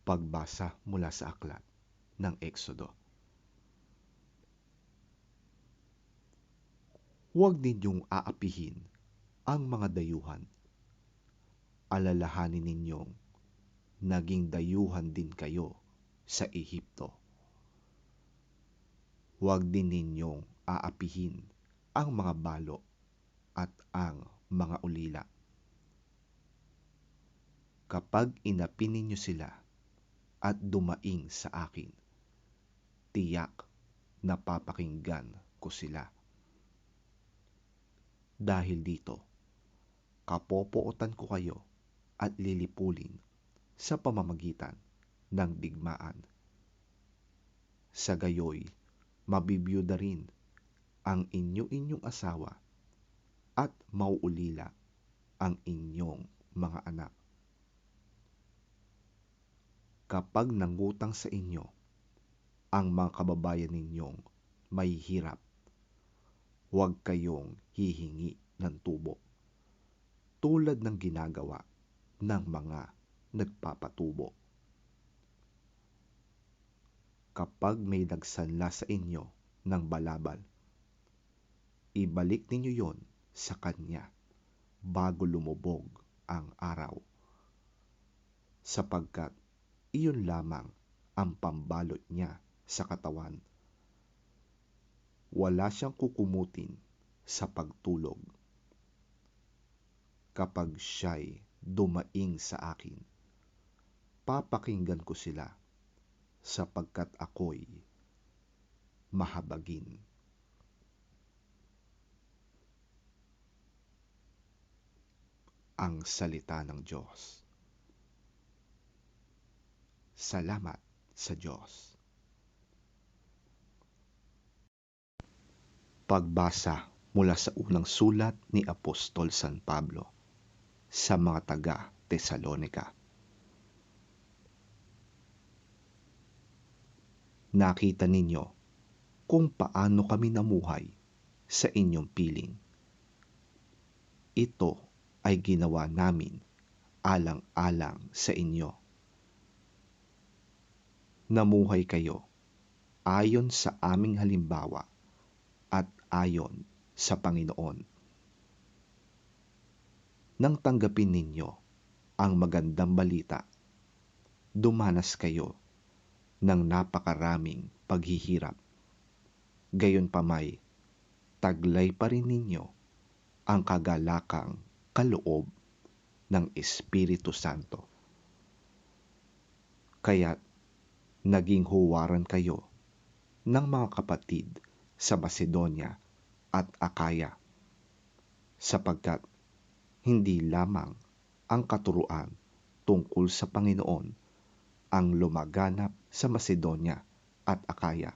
Pagbasa mula sa aklat ng Eksodo. Huwag ninyong aapihin ang mga dayuhan. Alalahanin ninyong naging dayuhan din kayo sa Ehipto. Huwag din ninyong aapihin ang mga balo at ang mga ulila. Kapag inapi ninyo sila at dumaing sa akin, tiyak na papakinggan ko sila. Dahil dito, kapopootan ko kayo at lilipulin sa pamamagitan ng digmaan. Sa gayoy, mabibiyuda rin ang inyong asawa at mauulila ang inyong mga anak. Kapag nangutang sa inyo ang mga kababayan ninyong may hirap, huwag kayong hihingi ng tubo, tulad ng ginagawa ng mga nagpapatubo. Kapag may nagsanla sa inyo ng balabal, ibalik ninyo yon sa kanya bago lumubog ang araw, sapagkat iyon lamang ang pambalot niya sa katawan. Wala siyang kukumutin sa pagtulog. Kapag siya'y dumaing sa akin, papakinggan ko sila, sapagkat ako'y mahabagin. Ang salita ng Diyos. Salamat sa Diyos. Pagbasa mula sa unang sulat ni Apostol San Pablo sa mga taga-Tesalonika. Nakita ninyo kung paano kami namuhay sa inyong piling. Ito ay ginawa namin alang-alang sa inyo. Namuhay kayo ayon sa aming halimbawa at ayon sa Panginoon. Nang tanggapin ninyo ang magandang balita, dumanas kayo ng napakaraming paghihirap. Gayunpamay, taglay pa rin ninyo ang kagalakang kaloob ng Espiritu Santo. Kaya't naging huwaran kayo ng mga kapatid sa Macedonia at Akaya, sapagkat hindi lamang ang katuruan tungkol sa Panginoon ang lumaganap sa Macedonia at Akaya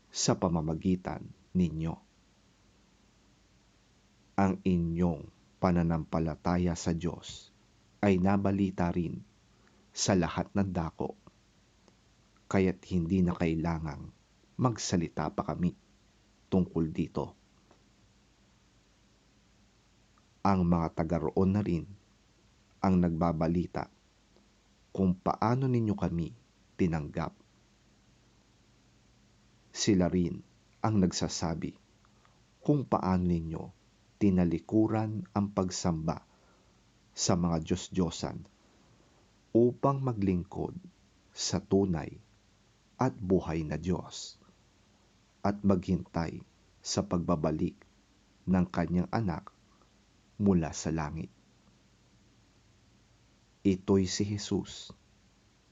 sa pamamagitan ninyo. Ang inyong pananampalataya sa Diyos ay nabalita rin sa lahat ng dako, kaya't hindi na kailangang magsalita pa kami tungkol dito. Ang mga taga-roon na rin ang nagbabalita kung paano ninyo kami tinanggap. Sila rin ang nagsasabi kung paano ninyo tinalikuran ang pagsamba sa mga Diyos-Diyosan upang maglingkod sa tunay at buhay na Diyos at maghintay sa pagbabalik ng kanyang anak mula sa langit. Ito'y si Jesus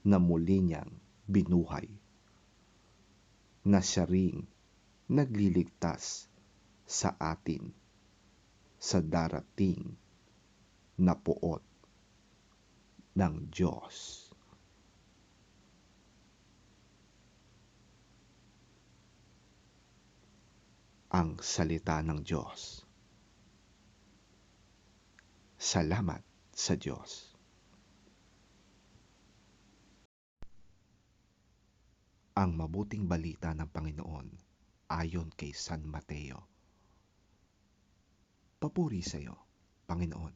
na muli niyang binuhay, na siya ring nagliligtas sa atin sa darating na puot ng Diyos. Ang salita ng Diyos. Salamat sa Diyos. Ang mabuting balita ng Panginoon ayon kay San Mateo. Papuri sa iyo, Panginoon.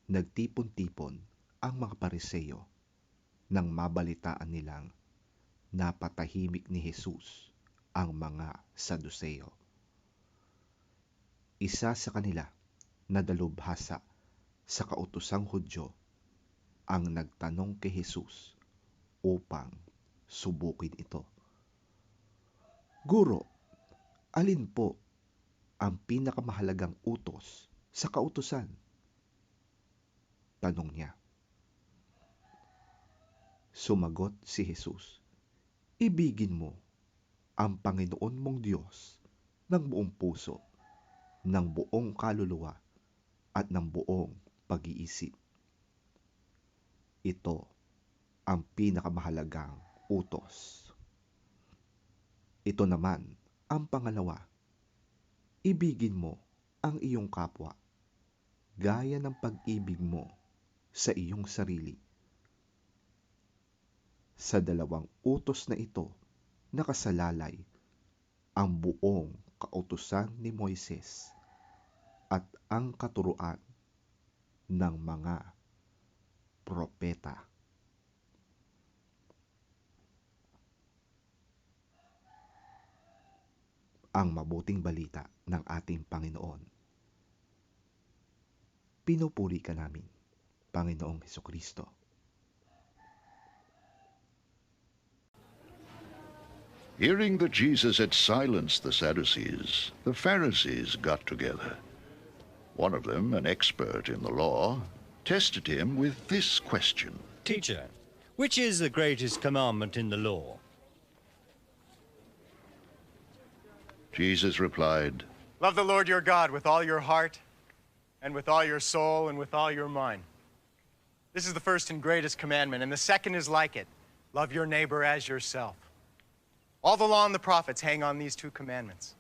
Nagtipon-tipon ang mga Pariseo nang mabalitaan nilang napatahimik ni Jesus ang mga Saduseo. Isa sa kanila na dalubhasa sa kautosang Hudyo ang nagtanong kay Jesus upang subukin ito. Guro, alin po ang pinakamahalagang utos sa kautusan? Tanong niya. Sumagot si Jesus, ibigin mo ang Panginoon mong Diyos ng buong puso, ng buong kaluluwa, at ng buong pag-iisip. Ito ang pinakamahalagang utos. Ito naman ang pangalawa, ibigin mo ang iyong kapwa, gaya ng pag-ibig mo sa iyong sarili. Sa dalawang utos na ito nakasalalay ang buong kautusan ni Moises at ang katuruan ng mga propeta. Ang mabuting balita ng ating Panginoon. Pinupuri ka namin, Panginoong Hesukristo. Hearing that Jesus had silenced the Sadducees, the Pharisees got together. One of them, an expert in the law, tested him with this question. Teacher, which is the greatest commandment in the law? Jesus replied, Love the Lord your God with all your heart, and with all your soul, and with all your mind. This is the first and greatest commandment, and the second is like it. Love your neighbor as yourself. All the law and the prophets hang on these two commandments.